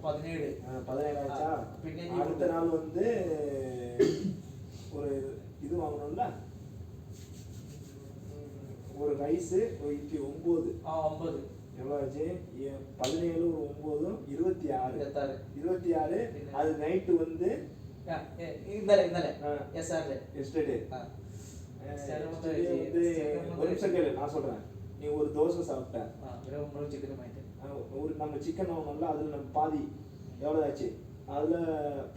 17 ஆச்சா. அடுத்த நாள் வந்து ஒரு இது வாங்கணும்ல, ஒரு ரைஸு ஒரு இட்லி 9. 9 எவ்வளோ ஆச்சு? 17 ஒரு 9 26. 26. அது நைட்டு வந்து எஸ்டர்டே வந்து ஒரு நிமிஷம் கேளு, நான் சொல்றேன். நீ ஒரு தோசை சாப்பிட்ட, ஒரு நம்ம சிக்கன் வாங்கணும்ல, அதுல நம்ம பாதி எவ்வளோ ஆச்சு? அதுல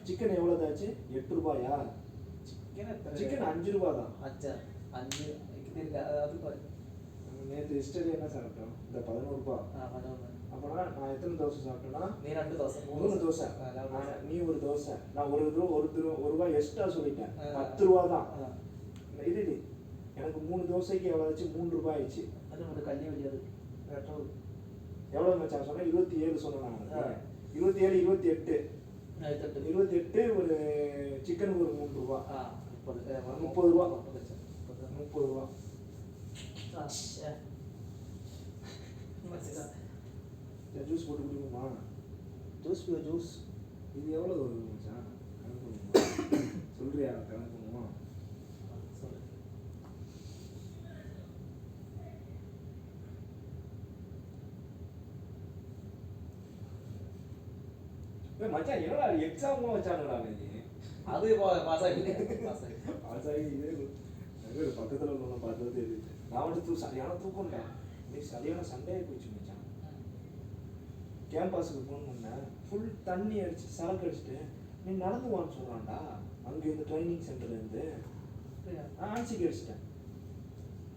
சிக்கன் எவ்வளோ ஆச்சு? 8 ரூபாயா? சிக்கன் 5 ரூபா தான். நேற்று எஸ்டர்டே என்ன சாப்பிட்டோம்? இந்த 11 ரூபா. அப்போனா நான் எத்தனை தோசை சாப்பிட்டேன்னா, நீ 2 தோசை 3 தோசை. நீ ஒரு தோசை, நான் ஒரு ரூபாய் எக்ஸ்ட்ரா சொல்லிட்டேன். 10 ரூபா தான். இது எனக்கு 3 தோசைக்கு எவ்வளோ ஆச்சு? 3 ரூபாய் ஆயிடுச்சு. எவ்வளோ மச்சான் சொன்னேன்? 27 சொன்னேன் நான். 27 28 ஒரு சிக்கனுக்கு ஒரு 3 ரூபா. 30 ரூபா. 30 ரூபா. ஜூஸ் போட்டு குடிக்குமா? ஜூஸ் இது எவ்வளோ வருது மச்சான்? கணக்கு பண்ணுமா? சொல்றியா? கணக்கு பண்ணுமா? மச்சான் என்னடா எக்ஸாம் வச்சானுடா நீ? அது பாஸ் ஆகி இதே பக்கத்தில் உள்ள பார்த்தது தெரியுது. நான் வந்து சரியான தூக்கம்டா. நீ சரியான சண்டையை போயிடுச்சு மச்சான். கேம்பஸுக்கு ஃபோன் பண்ணேன், ஃபுல் தண்ணி அடிச்சு சரக்கு அடிச்சுட்டு நீ நடந்து வான்னு சொல்கிறான்டா. அங்கேருந்து ட்ரைனிங் சென்டர்லேருந்து ஆன்சிக்கு அடிச்சிட்டேன்.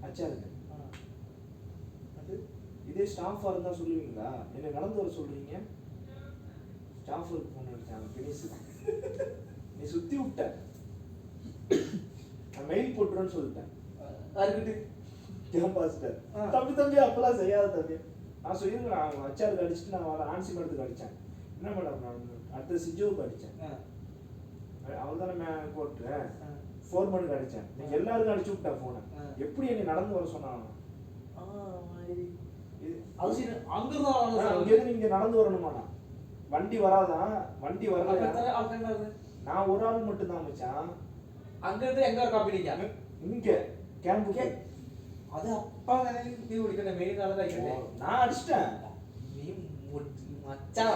அச்சாருங்க அது இதே ஸ்டாஃபாக இருந்தால் சொல்லுவீங்களா? என்ன நடந்து வர சொல்கிறீங்க? ஸ்டாஃபருக்கு ஃபோன் அடித்தாங்க, பினிஸுக்கு. நீ சுற்றி விட்ட, நான் மெயில் போட்டுறேன்னு சொல்லிட்டேன். அதுக்கிட்டு கேம்பாஸ்ட்ட தம்பி அப்பெல்லாம் செய்யாத தம்பி. நான் சொல்லியிருக்கேன், நான் அச்சாருக்கு அடிச்சுட்டு நான் வர ஆன்சி மேடத்துக்கு அடித்தேன். என்ன மேடம், நான் அடுத்த சிஜோவுக்கு அடித்தேன். அவள் தானே போட்டுறேன். ஃபோர்மனுக்கு அடித்தேன். நீங்கள் எல்லாருக்கும் அடிச்சு விட்டேன் ஃபோனை. எப்படி என்னை நடந்து வர சொன்னாங்க? அங்கேருந்து நீங்கள் நடந்து வரணுமாண்ணா? வண்டி வராதான். வண்டி வரல. நான் ஒரு ஆள் மட்டும் தான் மச்சான். அங்க இருந்து எங்க ஒரு கம்பெனிக்கா? இங்க கேம்புக்கு. அது அப்பா நீ ஓடிக்கணும் மெயின் கால தான் இருக்கேன். நான் அடிச்சிட்டேன். நீ மச்சான்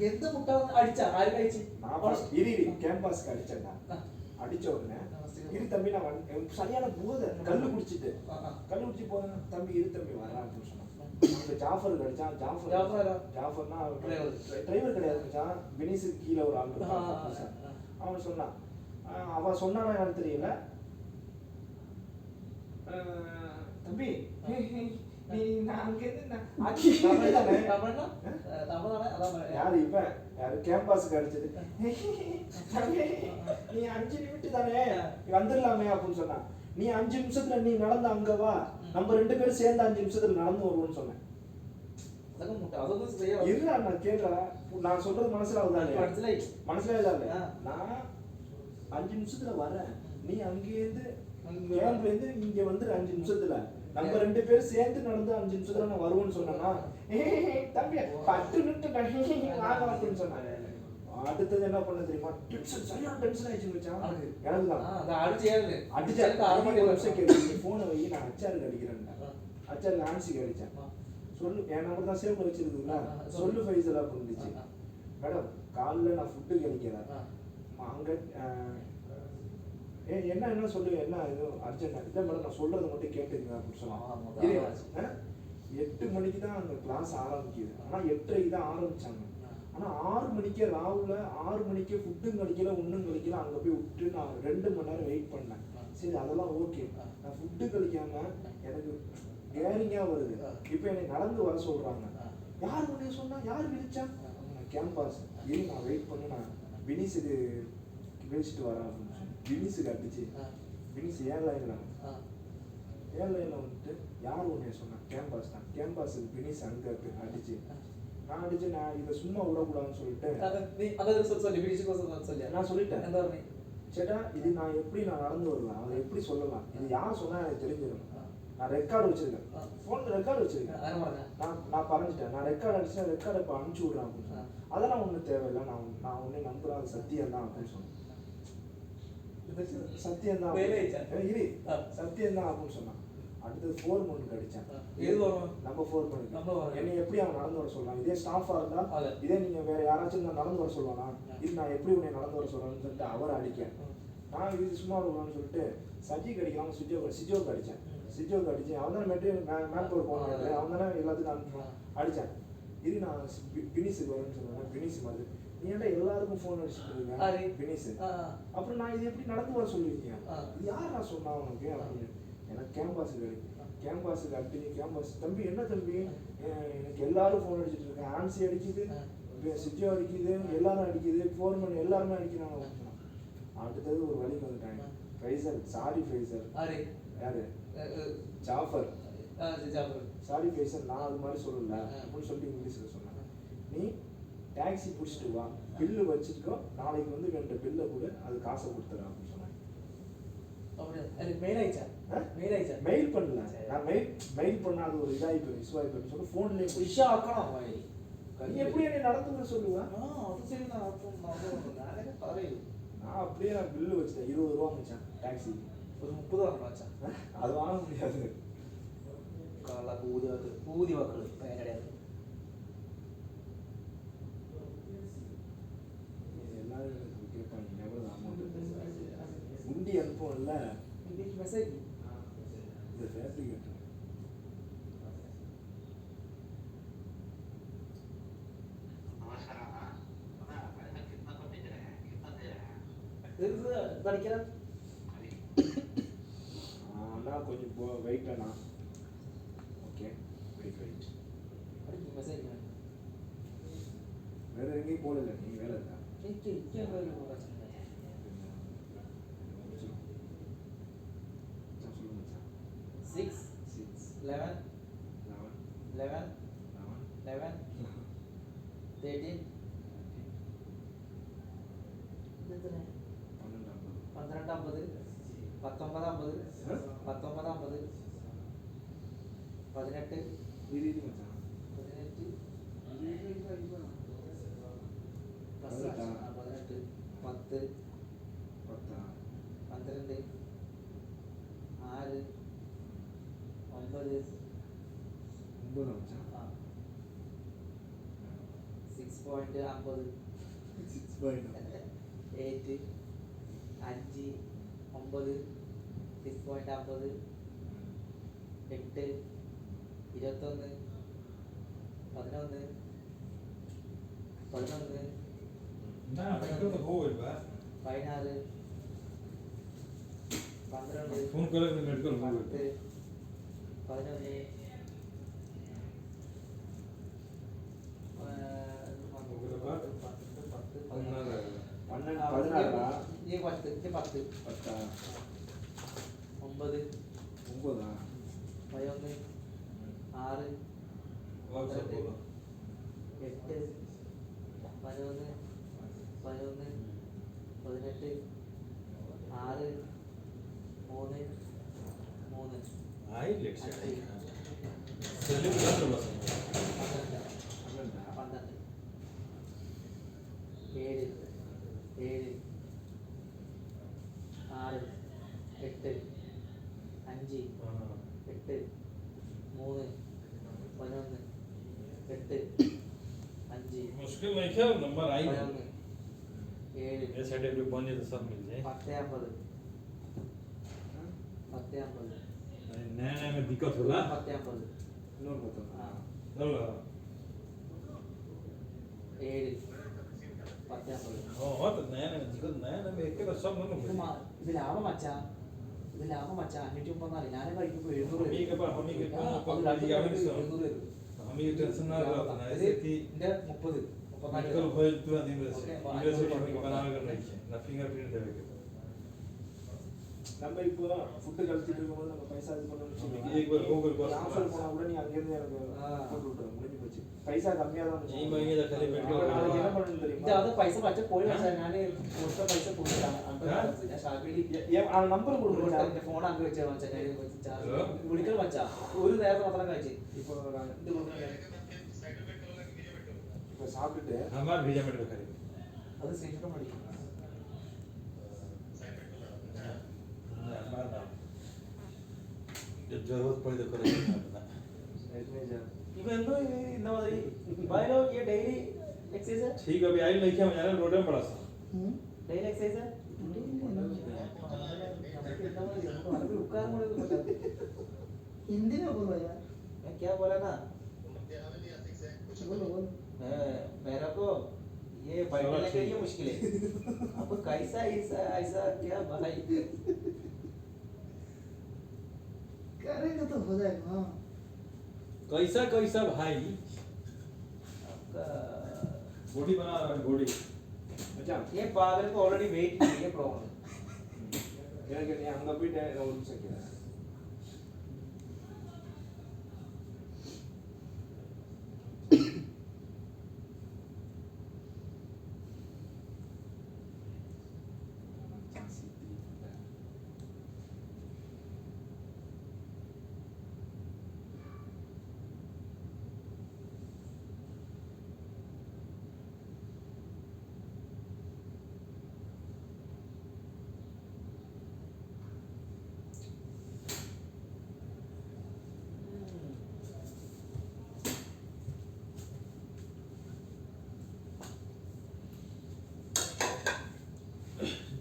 எந்த முட்டை அடிச்சா? யாருக்கு அடிச்சு? நான் ஃபர்ஸ்ட் கேம்பஸ்க்கு அடிச்சேன்டா. அடிச்ச உடனே இரு தம்பி, நான் சரியான போதை கல்லு குடிச்சிட்டு போறேன். தம்பி இரு தம்பி வரேன் அப்படின்னு சொன்னான். அந்த ஜாஃபருக்கு அடிச்சான். ஜாஃபர்னா டிரைவர் கிடையாது மச்சான். பினிஸுக்கு கீழே ஒரு ஆள் இருக்கான். அவன் சொன்னான். அவன் சொன்னானா எனக்கு தெரியல. தம்பி நீ நான் அங்கேருந்து யாரு இப்ப யாரு கேம்பஸுக்கு அடிச்சது? நீ 5 நிமிஷம் தானே வந்துடலாமே அப்படின்னு சொன்னான். நீ 5 நிமிஷத்துல நீ நடந்து அங்க வா, நம்ம 2 பேரும் சேர்ந்து 5 நிமிஷத்துல நடந்து வருவோம்னு சொன்னேன். இல்ல நான் கேட்கல, நான் சொல்றது மனசுல ஆகுதானே? மனசுல இல்ல. நான் 5 நிமிஷத்துல வரேன், நீ அங்கேருந்து கேம்ப்லேருந்து இங்க வந்து 5 நிமிஷத்துல நம்ம 2 பேரும் சேர்ந்து நடந்து 5 நிமிஷத்துல நான் வருவோம்னு சொன்னா, தம்பி 10 நிமிஷம் வாங்க அப்படின்னு சொன்னாங்க. அடுத்தது என்ன பண்ண தெரியுமா? சரியான டென்ஷன் ஆயிடுச்சு மச்சான். எனக்கு தான் அடிச்சு போனை வை, நான் அச்சாருக்கு அடிக்கிறேன். அச்சாருக்கு ஆன்சிக்கு அடிச்சேன். சொல்லு, என் நம்பர் தான் சேவ் வச்சிருக்குங்களா? சொல்லு ஃபைசல் அப்படின்னு இருந்துச்சு. மேடம் காலைல நான் ஃபுட்டு கிடைக்கிறேன் அங்க என்ன சொல்லுங்க, என்ன எதுவும் அர்ஜென்டா? இல்லை மேடம் நான் சொல்றதை மட்டும் கேட்டுங்க அப்படின்னு சொன்னாங்க. 8 மணிக்கு தான் அந்த கிளாஸ் ஆரம்பிக்குது. ஆனால் 8:30க்கு தான் ஆரம்பிச்சாங்க. ஆனால் 6 மணிக்கே ராவுல 6 மணிக்கே ஃபுட்டும் கிடைக்கல, ஒன்றும் கிடைக்கல. அங்கே போய் விட்டு நான் 2 மணி நேரம் வெயிட் பண்ணேன். சரி அதெல்லாம் ஓகே. நான் ஃபுட்டு கிடைக்காம எனக்கு கேரிங்காக வருது. இப்போ என்னை நடந்து வர சொல்கிறாங்க. யார் உன்னைய சொன்னா? யார் விழிச்சா? கேம்பஸ் ஏறி நான் வெயிட் பண்ணி நான் பினிஸுக்கு விழிச்சிட்டு வரேன் அப்படின்னு சொல்லி பினிஸுக்கு அடிச்சு பினிஸ் ஏர்லைனில் வந்துட்டு யார் உன்னைய சொன்னா? கேம்பஸ் தான். கேம்பஸுக்கு பினிஸ் அங்கே அடிச்சு நான் அடிச்சு நான் இதை சும்மா விடக்கூடாதுன்னு சொல்லிட்டு நான் சொல்லிட்டேன். சேட்டா இது நான் எப்படி நான் நடந்து வருவேன், அதை எப்படி சொல்லலாம்? இது யார் சொன்னா எனக்கு தெரிஞ்சிடும். நான் ரெக்கார்டு வச்சிருக்கேன், ஃபோன்ல ரெக்கார்டு வச்சிருக்கேன். நான் பறஞ்சிட்டேன், நான் ரெக்கார்டு அடிச்சேன், ரெக்கார்டை இப்போ அனுப்பிச்சு விட்றேன் அப்படின்னு சொன்னேன். அதெல்லாம் ஒன்றும் தேவையில்லை, நான் ஒன்னே நம்புறேன், அது சத்தியம் தான் அப்படின்னு சொன்னேன். சத்தியம் தான் இரு, சத்தியம் தான் அப்படின்னு சொன்னான். அடுத்தது 4 மணிக்கு அடிச்சேன். நம்ம 4 மணிக்கு என்னை எப்படி அவன் நடந்து வர சொல்லலாம்? இதே ஸ்டாஃபா இருந்தா, இதே நீங்க வேற யாராச்சும் நான் நடந்து வர சொல்லலாம், இது நான் எப்படி உன்னை நடந்து வர சொல்லலாம்னு சொல்லிட்டு அவரை அடிக்கேன். நான் இது சும்மா இருக்கலாம்னு சொல்லிட்டு சஜிக்கு அடிக்கலாம், சிஜோக்கு அடிச்சேன். சிஜோக்கு அடிச்சேன், அவன் தானே மெட்டீரியல் மேப் ஒரு போனான், அவன் தானே எல்லாத்துக்கும் அனுப்பிச்சான். அடித்தேன். இது நான் பினிஸுக்கு வரேன்னு சொன்னேன். பினிஸ் மாதிரி நீ ஏன்டா எல்லாருக்கும் ஃபோன் அடிச்சுட்டு இருக்கேன் பினிஸ். அப்புறம் நான் இது எப்படி நடந்து வர சொல்லியிருக்கேன், இது யார் நான் சொன்னா உனக்கு அப்படின்னு. எனக்கு கேம்பாஸுக்கு அடிச்சு கேம்பாஸ் தம்பி என்ன தம்பி எனக்கு எல்லாரும் ஃபோன் அடிச்சுட்டு இருக்கேன், ஆன்சி அடிக்குது, சிஜோ அடிக்குது, எல்லாரும் அடிக்குது, 4 மணி எல்லாருமே அடிக்கிறாங்க அப்படின்னு சொன்னான். அடுத்தது ஒரு வழிக்கு வந்துட்டாங்க. ஃபைசல், சாரி ஃபைசல். யாரு? ஜாஃபர். சாரி ஃபைசல், நான் அது மாதிரி சொல்லல அப்படின்னு சொல்லிட்டு இங்கிலீஷ்ல சொன்னேன். நீ டாக்ஸி பிடிச்சிட்டு வா, பில்லு வச்சுக்கோ, நாளைக்கு வந்து 2 பில்லை கூட அது காசை கொடுத்துறேன் அப்படின்னு சொன்னாங்க. மெயில் பண்ணல, நான் மெயில் பண்ண அது ஒரு இதாகி போய் இஷ்யூ போய் சொல்லி ஃபோன்லேயே விஷயம் ஆக்கணும். நீ எப்படி என்ன நடந்துன்னு சொல்லுவேன். அது சரி, நான் அப்படியே நான் பில்லு வச்சேன், 20 ரூபா வச்சேன் டாக்ஸி. ஒரு 30 ரூபா வச்சேன். அது வாங்க முடியாது. ஊதி வாக்கள் கிடையாது. எல்லாரும் கேட்பாங்க எவ்வளோ அமௌண்ட் முண்டி அனுப்புவோம்ல, இன்னைக்கு மெசேஜ் இந்த ஃபேப்ரிக் படிக்கிறேன். அண்ணா கொஞ்சம் வெயிட் அண்ணா. ஓகே வெயிட் மெசேஜ் வேற எங்கேயும் போகல, நீ வேலை இருக்கா? Six, 11, 13, 12, 19, मुश्किल नहीं क्या नंबर आई ये सर्टिफिकेट बन जाए तो सब मिल जाए 10 नया में दिक्कत होला 10 இன்னொரு பார்த்தோம். होला 7 10 हो तो नया में दिक्कत नया में एक के सब मन में ഇത് ലാഭം മച്ചാ 534 ഞാനേ കഴിക്കുമ്പോൾ 700 हम के पास हम के पास हम ये टेंशन ना रहा ना ऐसे कि इनके 30 मेडिकल फाइल पूरा दिन यूनिवर्सिटी में बना कर नहीं है ना फिंगरप्रिंट देवे के நம்ம இப்போ ஃபுட்டு கழிச்சிட்டு இருக்கும்போது நம்ம பைசா இது பண்ணணும்னு एक बार गूगल पर ட்ரான்ஸ்ஃபர் போனா கூட நீ அங்க இருந்து எனக்கு போட்டு விட்டுரு, முடிஞ்சு போச்சு. பைசா கம்மியா தான் यही महीने का खाली நாளைக்கு என்ன मेडिकल பண்ணணும் தெரியுமா? ഇതാത് പൈസ പച്ച പോയി വെച്ചാൽ ഞാൻ കൊടുത്ത പൈസ പോയിട്ടാണ് ഞാൻ ഷാപ്പിൽ നമ്പർ കൊടുക്കും എന്റെ ഫോൺ അങ്ങ് വെച്ചാൽ വെച്ചാൽ വിളിക്കൽ വെച്ചാ ഒരു നേരത്തെ മാത്രം കഴിച്ച് இப்போ இது இப்போ சாப்பிட்டுட்டு हमार भेजा मेरे खरीद അത് സേഫ്റ്റ് പഠിക്കും हमारा जब जरूरत पड़ी तो करेंगे ഇവ എന്തോ ഇന്ന മാതിരി ബായിലോ ഈ ഡെയിലി എക്സസൈസ് ठीक है अभी आई नहीं क्या मैं रोड में पड़ा सा ഡെയിലി എക്സസൈസ് हिंदी में बोलो यार मैं क्या बोला ना बोलो बोलो मेरा को ये बैठने के लिए मुश्किल है अब कैसा ऐसा ऐसा क्या भाई करेंगे तो हो जाएगा हाँ कैसा कैसा भाई आपका बॉडी बना रहा है बॉडी மச்சான் ये पागल को ऑलरेडी वेट की है प्रॉब्लम எனக்கு நீ அங்க போயிட்டு ஒரு நிமிஷம் கேளு.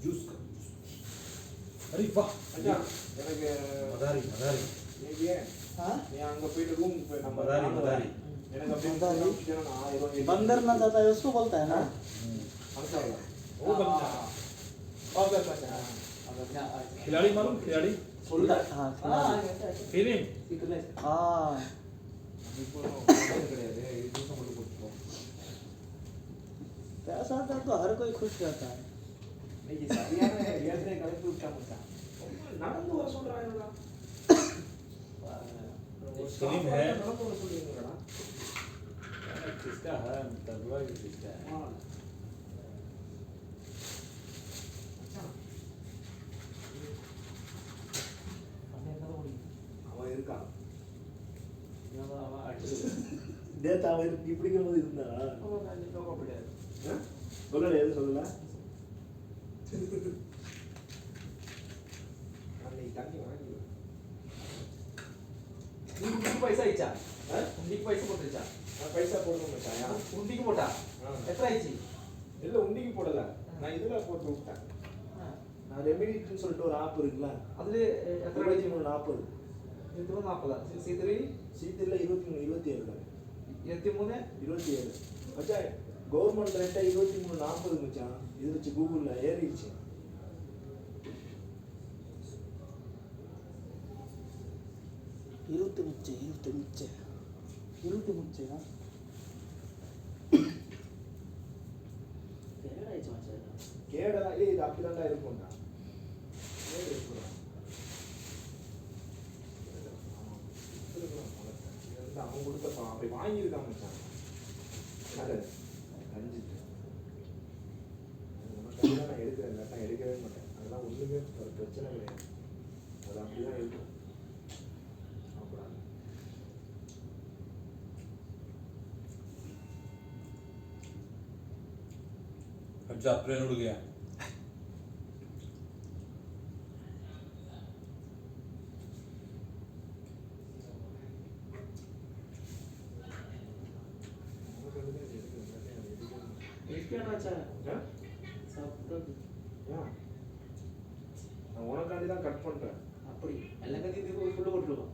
जूस का अरे वाह மச்சான் எனக்கு मदारी मदारी இன்னைக்கு हाँ நீ அங்க போயிட்டு ரூமுக்கு போய் நம்ம மதாரி மதாரி எனக்கு அப்படியே மதாரி. காமிச்சிட்டா நான் 1000 ரூபாய் बंदर ना जाता है उसको बोलता है ना மனசால वो बनता ओके अच्छा अब अपना खिलाड़ी मालूम खिलाड़ी फुल हाँ हां फीलिंग सीखले हाँ இப்போ மொபைல் கிடையாது இது நிமிஷம் மட்டும் போட்டுப்போம் पैसा आता है तो हर कोई खुश रहता है இன்னைக்கு சரியான ஏற்கனவே கலப்பி விட்டா மச்சான் நடந்து வர சொல்றாங்கடா फिल्म है நடந்து வர சொல்றீங்கடா किसका है तलवा किसका है அவன் இருக்கான் நேத்து அவன் இப்படிக்கும் போது இருந்தா சொல்லல எது சொல்லல அன்னைக்கு தண்ணி வாங்கி उंडी पैसा इच्छा उंडी पैसा போட்டுச்சா நான் பைசா போடணும் மச்சான் உண்டிக்கு போட்டா எത്ര ஆயிச்சு இல்ல உண்டிக்கு போடல நான் இதுல போட்டு விட்டேன் நான் ரெமிடிட்னு சொல்லிட்டு ஒரு ஆப் இருக்குல்ல അതില് എത്ര 2340 2340 സി3 சீட்டில் 23 27 23 27 மச்சான் கவர்மெண்ட் ரேட்டா 2340 மச்சான் இது வச்சு கூகுள்ல ஏறிடுச்சு இருபத்தி முச்சை കേടായിച്ചു മച്ചാ கேடலாம் இது அப்படிதான்டா இருக்கும்டா கேடு இருக்குடா அவன் கொடுத்தப்பான் அப்படி வாங்கியிருக்கான் மச்சான் அது கஞ்சிட்டு உனக்கு நான் எடுக்கிறேன் இல்லாட்டா எடுக்கவே மாட்டேன் அதெல்லாம் ஒண்ணுமே ஒரு பிரச்சனை கிடையாது அது அப்படிதான் இருக்கும் அப்படிதான் अच्छा ट्रेन उड़ गया എനിക്കാണ് മച്ചാ ஆ? സബ്സ്ക്രൈബ് ஏன்? நான் உனக்காண்டி தான் கட் பண்றேன் அப்படி எல்லாம் கத்தி இது ஃபுல்லு போட்டுருவோம்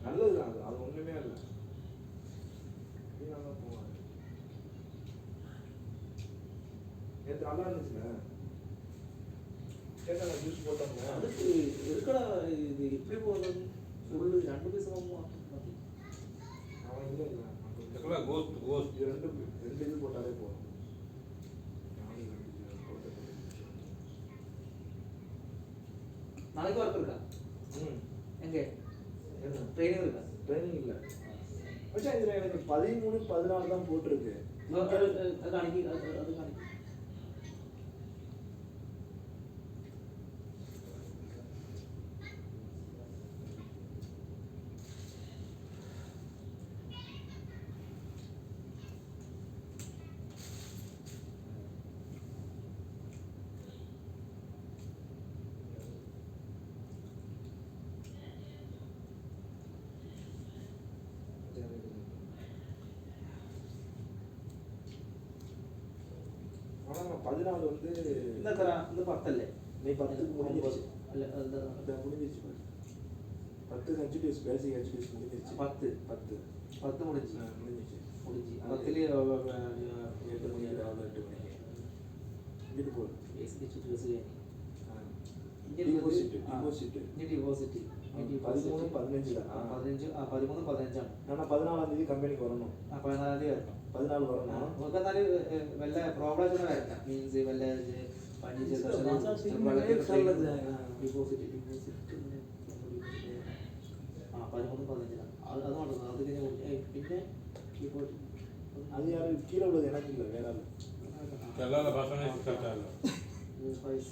நல்லதுதான் அது அது ஒண்ணுமே இல்லை வீணாதான் போவாங்க நேற்று நல்லா இருந்துச்சுல கேட்டா ஜூஸ் போட்டோம்ல அதுக்கு இருக்கடா இது எப்படி போகுது ஃபுல்லு 2 பீஸ் மதி அவன் இல்லை இல்லை देखो गोश्त गोश्त இது ரெண்டு இது போட்டாலே போதும் நாளைக்கு ஒர்க் இருக்கா ம் எங்க ட்ரைனிங் இருக்கா ட்ரைனிங் இல்லை மச்சான் இதில் எனக்கு 13 14 தான் போட்டிருக்கு അത് കാണിക്കും അത് കാണിക്കും. ஆனா 14 வந்து ഇന്ന് എത്ര? ഇന്ന് 10 അല്ലേ? நீ 10க்கு முடிஞ்சிருச்சு. അല്ല എന്താ அதான் முடிஞ்சிருச்சு பாரு. 10 HDS பேசிக் HDS முடிஞ்சிருச்சு. 10 முடிஞ்சு முடிஞ்சிருச்சு. முடிஞ்சு 10ല് 8 மணிக்கு ராവിലെ 8 மணிக்கு வீட்டு போ. ബേസിക് ചുറ്റുവസ് കഴിഞ്ഞു. டிபாசிட் ഇനി ഡിപ്പോസിറ്റ് 13 15 தான். 13 15 ஆனா 14ஆம் தேதி கம்பெனிக்கு வரணும். 14 തീയതി വരണം. 14 வரணும். നമുക്ക് എന്നാല് വല്ല പ്രോബ്ലം ഒന്നും വരണ്ട. മീൻസ് വല്ല പനി ഡിപ്പോസിറ്റ് 13 15 അത് നടന്നു. അത് പിന്നെ ഇപ്പോൾ அது யாரு கீழ உள்ளது எனக்கு இல்ல வேற ஆளு. எல்லாரும் பாசனே கட்டால പൈസ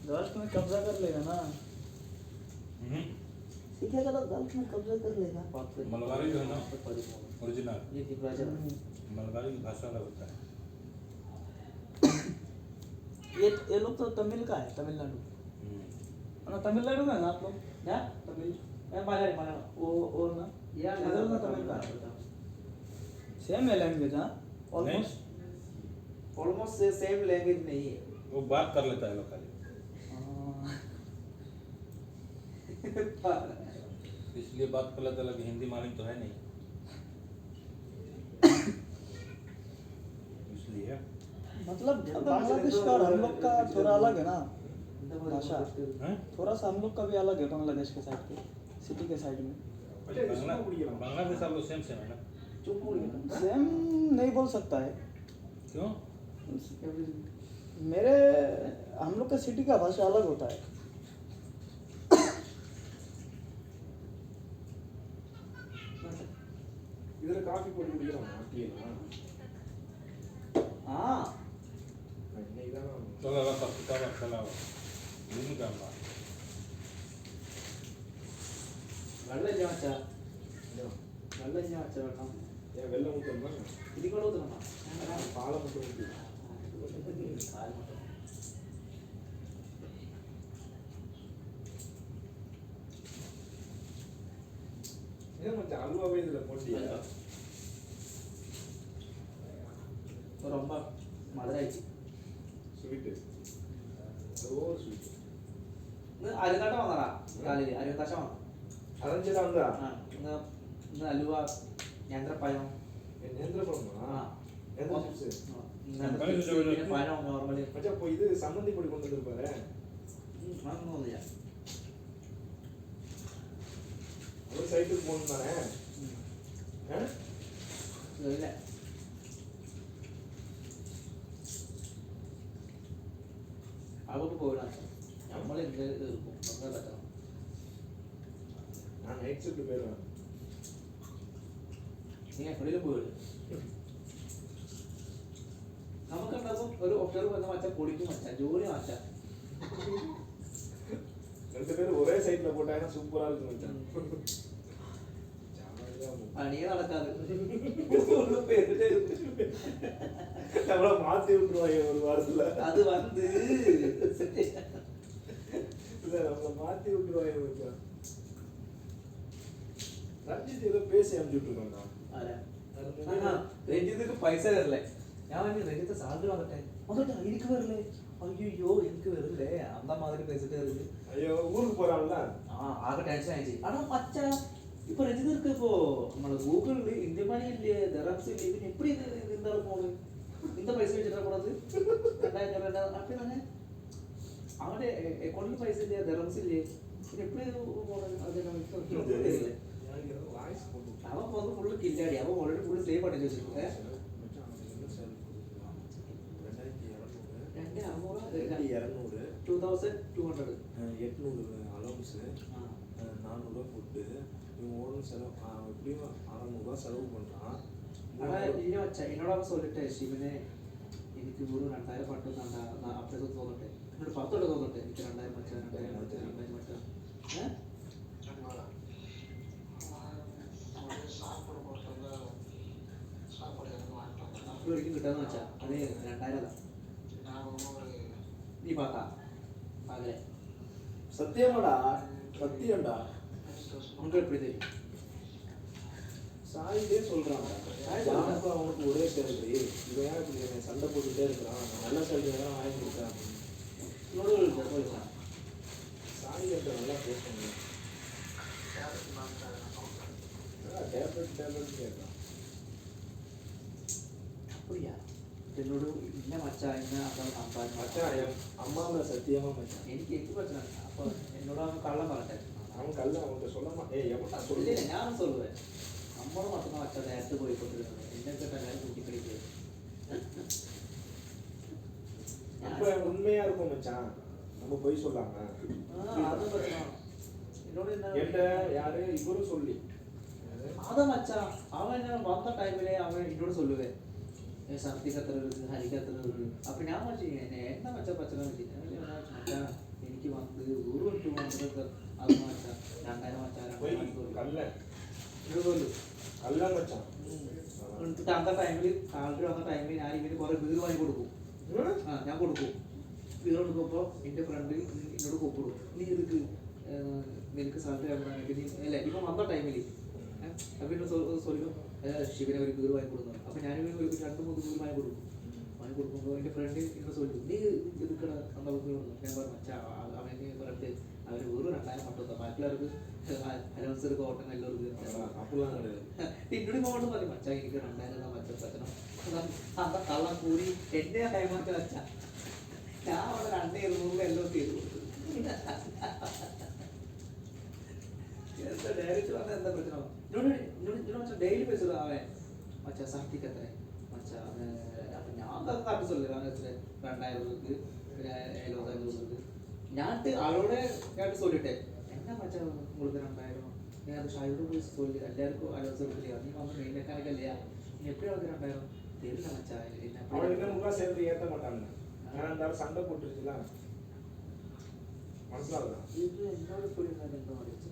गल्फ में कब्जा कर लेगा ना, सीखेगा तो गल्फ में कब्जा कर लेगा। मलबारी जो है ना ओरिजिनल ये दिपराजा मलबारी की भाषा का होता है। ये लोग तो तमिल का है, तमिलनाडु। ना तमिलनाडु में ना आप लोग? क्या तमिल मलयालम वो और ना यार इधर ना तमिल का सेम है लैंग्वेज। हाँ ऑलमोस्ट ऑलमोस्ट सेम लैंग्वेज नहीं है। वो बात कर लेता है लोग खाली, इसलिए बात कर लेता है। लगे हिंदी मालूम तो है नहीं, इसलिए मतलब बांग्लादेश का और हम लोग का थोड़ा अलग है ना भाषा। थोड़ा सा हम लोग का भी अलग है बांग्लादेश के साइड पे, सिटी के साइड में। बांग्लादेश आप लोग सेम सेम है ना? सेम नहीं बोल सकता है। क्यों? मेरे हम लोग का सिटी का भाषा अलग होता है। இதுல காபி போட்டு குடிக்கிறோம் டீனா. हाँ இன்னைக்கு தான் चलो अब तक का चलाओ दिन का मां വെള്ളം ചാച്ച വെള്ളം ചാച്ച വെള്ളം ஏன் வெள்ளம் ஊத்தணுமா? ഇതിക്കൂടെ ഊത്തണം. பாலை மட்டும் ஊத்தி. ஏன் மச்சான் அல்வாவே இதுல போட்டியா? ரொம்ப മധുരമായിട്ട് ஸ்வீட். ஓ ஸ்வீட். ഇന്ന് അരുങ്കാട്ടം വന്നടാ കാലില് അരുങ്കാശം വന്നു. அரஞ்சடா வந்தா. ഇന്ന് അലുവ നേന്ത്രപ്പഴം நேந்திரபழமா? நேந்திர சிப்ஸ். പിന്നെ പഴം നോർമല് மச்சான் இப்போ இது சம்மந்தி பொடி கொண்டு வந்திருப்பாரு. അങ്ങനൊന്നുമില്ല. ஒரு சைட்டுக்கு போகணும் தானே? ഇല്ല അവർക്ക് പോയിടാം. നമ്മൾ എന്ത് തീർക്കും നമ്മൾ പറ്റണം. நான் நைட் ஷிஃப்ட் போயிடுவேன். നീ എപ്പോഴും പോയിടും. നമുക്കുണ്ടാകും ഒരു ഒക്ടോബർ വന്ന മച്ചാ പൊടിക്കും മച്ചാ ജോലി മച്ചാ. ரெண்டு பேரும் ஒரே சைட்ல போட்டாங்கன்னா சூப்பரா இருக்கும் மச்சான். പണിയെ നടക്കാതെ நம்மள மாத்தி விட்டுருவாங்க ஒரு வாரத்துல. അത് വന്ന് இல்ல நம்மள மாத்தி விட்டுருவாங்க மச்சான். ரஞ்சித் ஏதோ பேசி அனுப்பிச்சு விட்டுருக்காங்க. രഞ്ജിത്ത് പൈസ തരില്ലേ? ഞാൻ പറഞ്ഞു രഞ്ജിത്ത് സാലറി വന്നിട്ടെ വന്നിട്ട് എനിക്ക് വരില്ലേ? അയ്യോ എനിക്ക് വരില്ലേ? അന്ന മാതിരി പൈസ തരില്ല. ஐயோ ஊருக்கு போறான்ல. ആകെ ടെൻഷൻ ആയിച്ചു. ആടാ മച്ച ഇപ്പൊ രഞ്ജിത്ത് ഇപ്പോ നമ്മള് ഗൂഗിളില് ഇന്ത്യൻ മണി ഇല്ലേ, ദറംസ് ഇല്ലേ, പിന്നെ എപ്പടി എന്താണ് പോണ് இந்த പൈസ വെച്ചിട്ടാ പോണത്? 2000 അപ്പൊ തന്നെ അവന്റെ അക്കൗണ്ടിൽ പൈസ ഇല്ലേ, ദറംസ് ഇല്ലേ, പിന്നെ എപ്പടി പോണത്? അതില്ല வாய்ஸ் போட்டு அவன் வந்து ஃபுல்லு கில்லாடி. அவன் ஆல்ரெடி ஃபுல்லு சேவ் பண்ணி வச்சிருக்கேன். 2200 2200 800 அலவுன்ஸ் 400 ஃபுட்டு இவன் ஓடும் செலவு எப்படியும் 600 செலவு பண்ணுறான். அவன் ഇനി വച്ച എന്നോട് അവൻ சொல்லிட்டு ശിവനെ എനിക്ക് ഒരു 2000 പട്ട് തന്നാ അപ്പഴേ തോന്നട്ടെ എന്നോട് പത്തോടെ തോന്നട്ടെ എനിക്ക് 2000 മച്ചാ 2000 മച്ചാ അപ്പോൾ ഒരിക്കലും കിട്ടാന്ന് വെച്ചാ അത് 2000 നീ പാത്താ പകലെ சத்தியமாடா சத்தியம்டா உனக்கு எப்படி தெரியும் சாயிலே சொல்றான் ஜானுக்கு அவனுக்கு ஒரே சேலரி இவன் ஏன் இப்படி என்னை சண்டை போட்டுட்டே இருக்கிறான் நல்ல சேலரி தான் வாங்கி கொடுக்குறான் இன்னொரு போயிட்டான் சாய் கிட்ட நல்லா பேசுவாங்க டேப்லெட் கேட்கலாம் அப்படியா എന്നോട് ഇന്ന മച്ചാ ഇന്ന അതാണ് സംസാരിച്ചു மச்சான் என் அம்மா மேல சத்தியமா மச்சான் എനിക്ക് എന്ത് പ്രശ്നം അപ്പൊ എന്നോട് അവൻ കള്ളം പറഞ്ഞെ அவன் கல்ல அவன்கிட்ட சொல்ல மாட்டேன் எவன்டா ഇല്ല சொல்லு ഞാനും சொல்லுவேன் നമ്മള് മാത്രം മച്ചാ നേരത്തെ പോയിക്കൊണ്ടിരുന്നത് എന്നെ കേട്ട എല്ലാവരും കൂട്ടിക്കളിക്കുക அப்ப உண்மையா இருக்கும் மச்சான் நம்ம போய் சொல்லாம അതും പ്രശ്നം എന്നോട് என்கிட்ட யாரு இவரும் சொல்லி അതാ മച്ചാ അവൻ വന്ന ടൈമിലെ അവൻ എന്നോട് சொல்லுவேன் ഛർദിക്ക് എത്ര ഇருக்கு ഹരിക്ക് എത്ര ഇருக்கு അപ്പൊ ഞാൻ മച്ചി എന്നാ മച്ചാ പച്ചന മച്ചാ എനിക്ക് വന്ന് ഒരു മിനിറ്റ് വന്നിട്ട് അത് മച്ചാ 2000 മച്ചാ போய் கல்ல ഇടുമല്ലോ கல்ல மச்சான் എന്നിട്ട് അന്ന ടൈമിൽ സാലറി വന്ന ടൈമിൽ ഞാൻ ഇവന് കുറെ ബീർ വാങ്ങി കൊടുക്കും ഞാൻ കൊടുക്കും ബീർ കൊടുക്കുമ്പോൾ എൻ്റെ ഫ്രണ്ട് എന്നോട് കൂപ്പിടും നീ ഇതൊക്കെ നിനക്ക് സാലറി ആകുമ്പോഴാണെങ്കിൽ നീ അല്ലേ ഇപ്പം വന്ന ടൈമിൽ അപ്പം എന്നോട് சொல்லும் ശിവനെ ഒരു ബീർ വാങ്ങി കൊടുക്കുന്നു അപ്പം ഞാനിവന് ഒരു 2-3 ബീർ വാങ്ങി കൊടുക്കുമ്പോൾ എൻ്റെ ഫ്രണ്ട് എന്നോട് சொல்லும் നീ ഇതൊക്കെ നമുക്ക് ഞാൻ പറഞ്ഞു മച്ചാ അവന് ഫ്രണ്ട് അവന് വെറും 2000 മട്ടും ബാക്കിയുള്ളവർക്ക് അലവൻസ് എടുക്കും ഓട്ടം എല്ലാവർക്കും அப்படிலாம் கிடையாது എന്നോട് ഇങ്ങോട്ട് മതി മച്ചാ എനിക്ക് 2000 മച്ച പറ്റണം അന്ന കള്ളം കൂടി എന്നെ കൈമാറ്റ വെച്ച ഞാൻ അവിടെ 2,200 എല്ലാം ചെയ്തു കൊടുത്തു എന്താ ഡയറക്റ്റ് പറഞ്ഞ എന്താ പ്രശ്നം എന്നോട് ഡെയിലി പേசுற അവൻ മച്ചാ സാഹിത്യക്ക് എത്ര മച്ചാ അപ്പൊ ഞാൻ കാട്ടി சொல்லுவேன் എത്ര 2000 இருக்கு 75 இருக்கு ഞാൻ അവളോട് കേട്ട് சொல்லிட்டேன் என்ன மச்சா உங்களுக்கு 2000 நீ அது ஷாயோட போய் சொல்லி எல்லாருக்கும் அலோஸ் எடுக்கலையா நீ வந்து மெயின் மெக்கானிக்கல் இல்லையா நீ எப்படி வந்து 2000 தெரியல மச்சா என்ன அவன் இன்னும் முக்கா சேர்த்து ஏற்ற மாட்டாங்க ஏன்னா இருந்தாலும் சண்டை போட்டுருச்சுல மனசிலாகுதா இது என்னோட சொல்லியிருந்தாங்க என்ன ஆயிடுச்சு